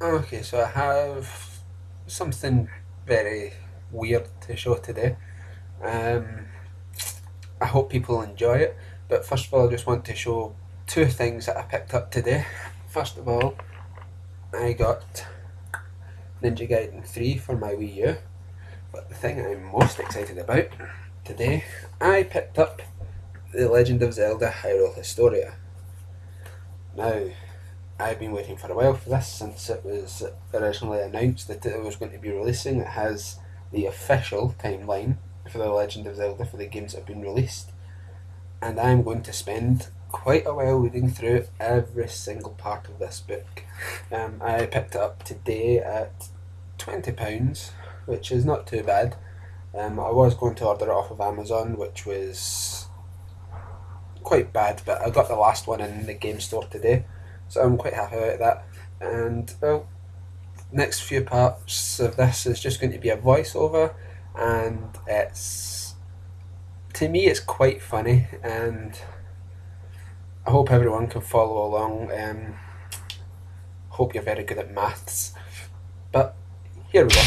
Okay, so I have something very weird to show today. Um, I hope people enjoy it, but first of all, I just want to show two things that I picked up today. First of all, I got Ninja Gaiden 3 for my Wii U, but the thing I'm most excited about today, I picked up The Legend of Zelda Hyrule Historia. Now, I've been waiting for a while for this since it was originally announced that it was going to be releasing. It has the official timeline for The Legend of Zelda for the games that have been released, and I'm going to spend quite a while reading through every single part of this book. I picked it up today at £20, which is not too bad. I was going to order it off of Amazon, which was quite bad, but I got the last one in the game store today, so I'm quite happy about that. And well, next few parts of this is just going to be a voiceover, and it's, to me, it's quite funny, and I hope everyone can follow along. Hope you're very good at maths, but here we go.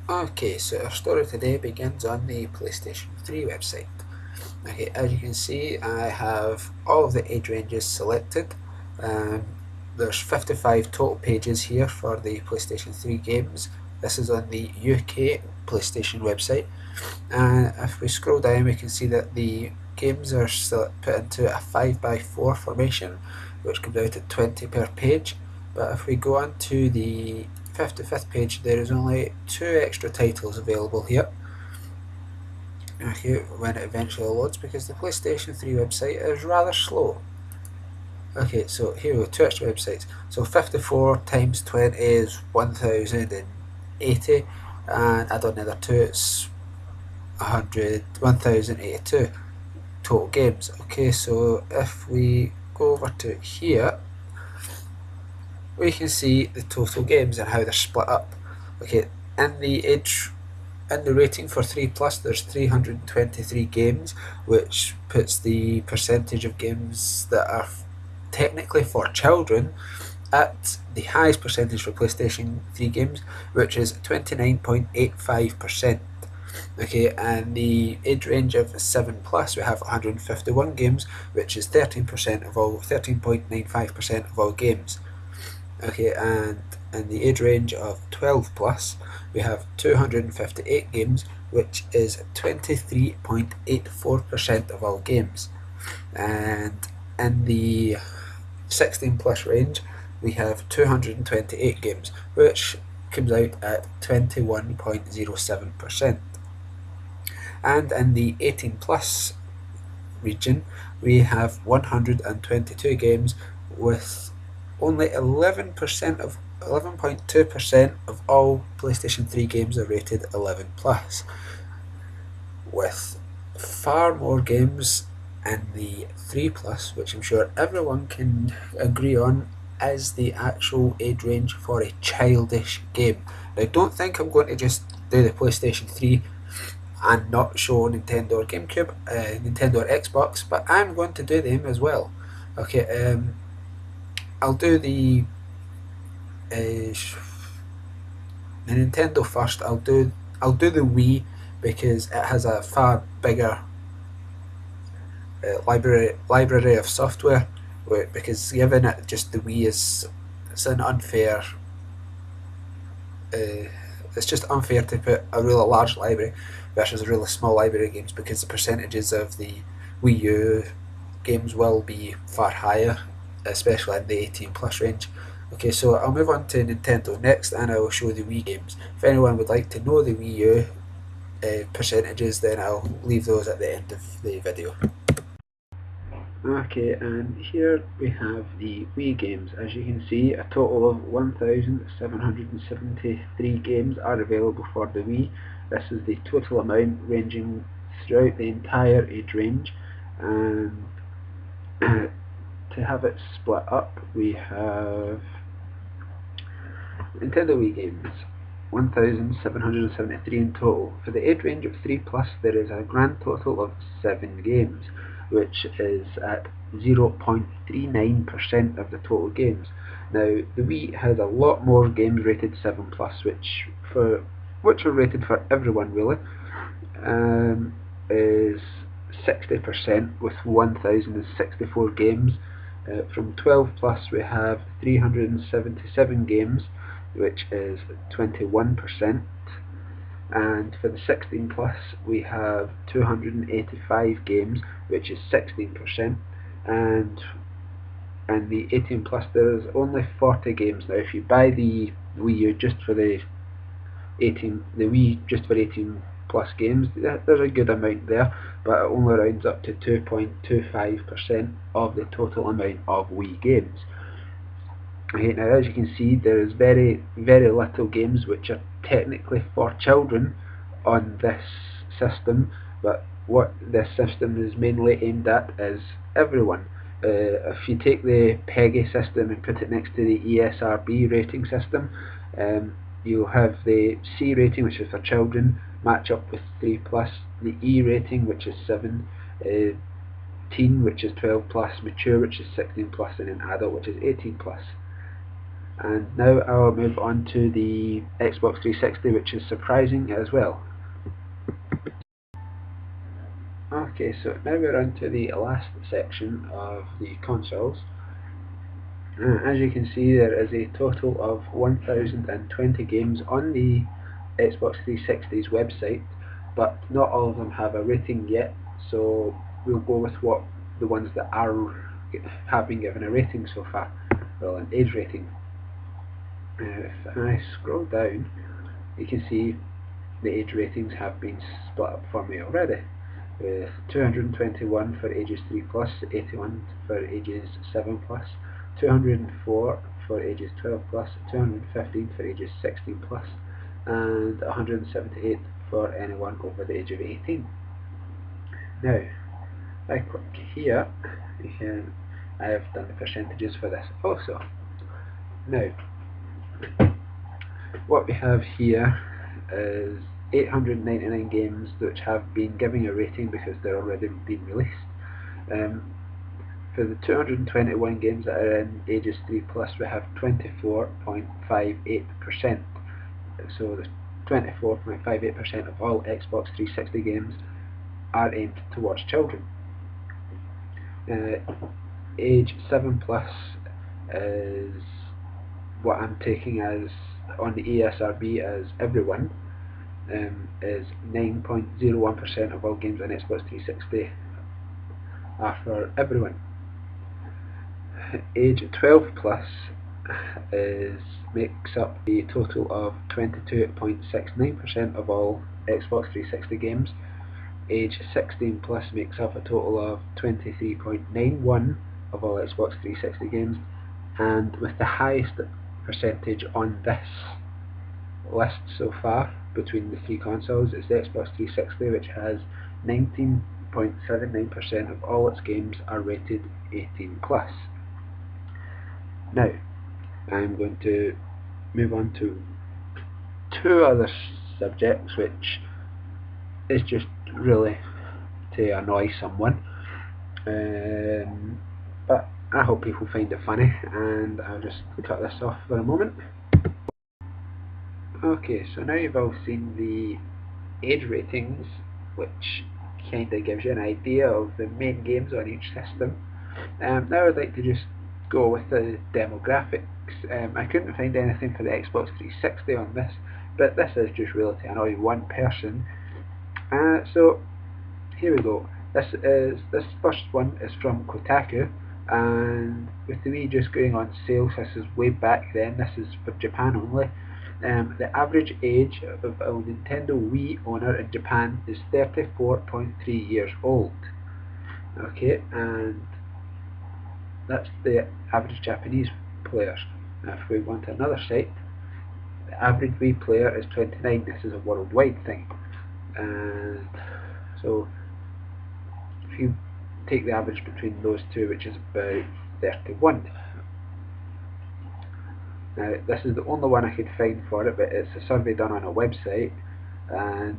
Okay, so our story today begins on the PlayStation 3 website. Okay, as you can see, I have all of the age ranges selected. Um, there's 55 total pages here for the PlayStation 3 games. This is on the UK PlayStation website. And if we scroll down, we can see that the games are still put into a 5x4 formation, which comes out at 20 per page. But if we go on to the 55th page, there is only 2 extra titles available here. Okay, when it eventually loads, because the PlayStation 3 website is rather slow. Okay, so here we go, 2 extra websites. So 54 times 20 is 1080, and add on another 2, it's 1082 total games. Okay, so if we go over to here, we can see the total games and how they're split up. Okay, in the rating for 3 plus, there's 323 games, which puts the percentage of games that are technically for children at the highest percentage for PlayStation 3 games, which is 29.85%. Okay, and the age range of 7 plus, we have 151 games, which is 13.95% of all games. Okay, and in the age range of 12 plus, we have 258 games, which is 23.84% of all games. And in the 16 plus range, we have 228 games, which comes out at 21.07%. And in the 18 plus region, we have 122 games with only 11.2% of all PlayStation 3 games are rated 11 plus, with far more games in the 3 plus, which I'm sure everyone can agree on is the actual age range for a childish game. Now, don't think I'm going to just do the PlayStation 3 and not show Nintendo or GameCube, Nintendo or Xbox, but I'm going to do them as well. Okay, I'll do uh, the Nintendo first. I'll do the because it has a far bigger library of software. Because given it just the Wii is, it's an unfair. Uh, it's just unfair to put a really large library versus a really small library of games, because the percentages of the Wii U games will be far higher, especially in the 18 plus range. Okay, so I'll move on to Nintendo next, and I will show the Wii games. If anyone would like to know the Wii U percentages, then I'll leave those at the end of the video. Okay, and here we have the Wii games. As you can see, a total of 1,773 games are available for the Wii. This is the total amount ranging throughout the entire age range. And to have it split up, we have Nintendo Wii games. 1,773 in total. For the age range of 3 plus, there is a grand total of 7 games, which is at 0.39% of the total games. Now, the Wii has a lot more games rated 7 plus, which are rated for everyone really, is 60% with 1,064 games. From 12 plus, we have 377 games, which is 21%, and for the 16 plus we have 285 games, which is 16%, and the 18 plus there is only 40 games. Now if you buy the Wii U just for the Wii just for 18 plus games, there's a good amount there, but it only rounds up to 2.25% of the total amount of Wii games. Okay, now as you can see, there is very little games which are technically for children on this system, but what this system is mainly aimed at is everyone. If you take the PEGI system and put it next to the ESRB rating system, you'll have the C rating, which is for children, match up with 3 plus, the E rating, which is 7, teen, which is 12 plus, mature, which is 16 plus, and then adult, which is 18 plus. And now I'll move on to the Xbox 360, which is surprising as well. Okay, so now we're on to the last section of the consoles. As you can see, there is a total of 1,020 games on the Xbox 360's website, but not all of them have a rating yet, so we'll go with the ones that have been given a rating so far, well, an age rating. If I scroll down, you can see the age ratings have been split up for me already, with 221 for ages 3 plus, 81 for ages 7 plus, 204 for ages 12 plus, 215 for ages 16 plus, and 178 for anyone over the age of 18. Now, if I click here, I have done the percentages for this also. Now, what we have here is 899 games which have been given a rating because they're already been released. For the 221 games that are in ages 3 plus, we have 24.58%. So the 24.58% of all Xbox 360 games are aimed towards children. Age 7 plus is what I'm taking as on the ESRB as everyone, is 9.01% of all games on Xbox 360 are for everyone. Age 12 plus makes up a total of 22.69% of all Xbox 360 games. Age 16 plus makes up a total of 23.91% of all Xbox 360 games, and with the highest percentage on this list so far between the three consoles is the Xbox 360, which has 19.79% of all its games are rated 18 plus. Now, I'm going to move on to two other subjects, which is just really to annoy someone, but I hope people find it funny, and I'll just cut this off for a moment. Okay, so now you've all seen the age ratings, which kinda gives you an idea of the main games on each system. Now I'd like to just go with the demographics. I couldn't find anything for the Xbox 360 on this, but this is just really to annoy one person. So here we go. This first one is from Kotaku, and with the Wii just going on sale, this is way back then. This is for Japan only. The average age of a Nintendo Wii owner in Japan is 34.3 years old. Okay, and that's the average Japanese players. Now if we go on to another site, the average Wii player is 29. This is a worldwide thing. And so if you take the average between those two, which is about 31. Now, this is the only one I could find for it, but it's a survey done on a website, and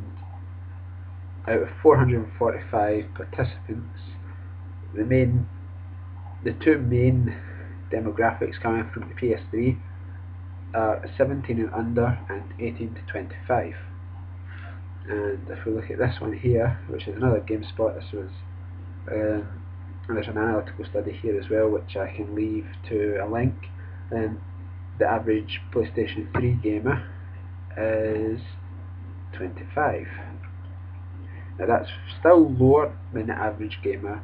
out of 445 participants, the two main demographics coming from the PS3 are 17 and under and 18 to 25. And if we look at this one here, which is another GameSpot, this was and there's an analytical study here as well, which I can leave to a link. And the average PlayStation 3 gamer is 25. Now that's still lower than the average gamer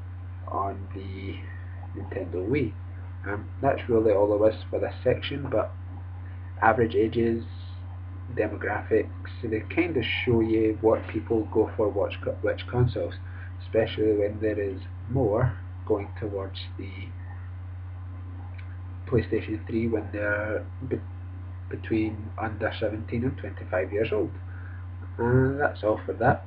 on the Nintendo Wii. That's really all there is for this section, but average ages, demographics, they kind of show you what people go for which consoles, especially when there is more going towards the PlayStation 3 when they're between under 17 and 25 years old. And that's all for that.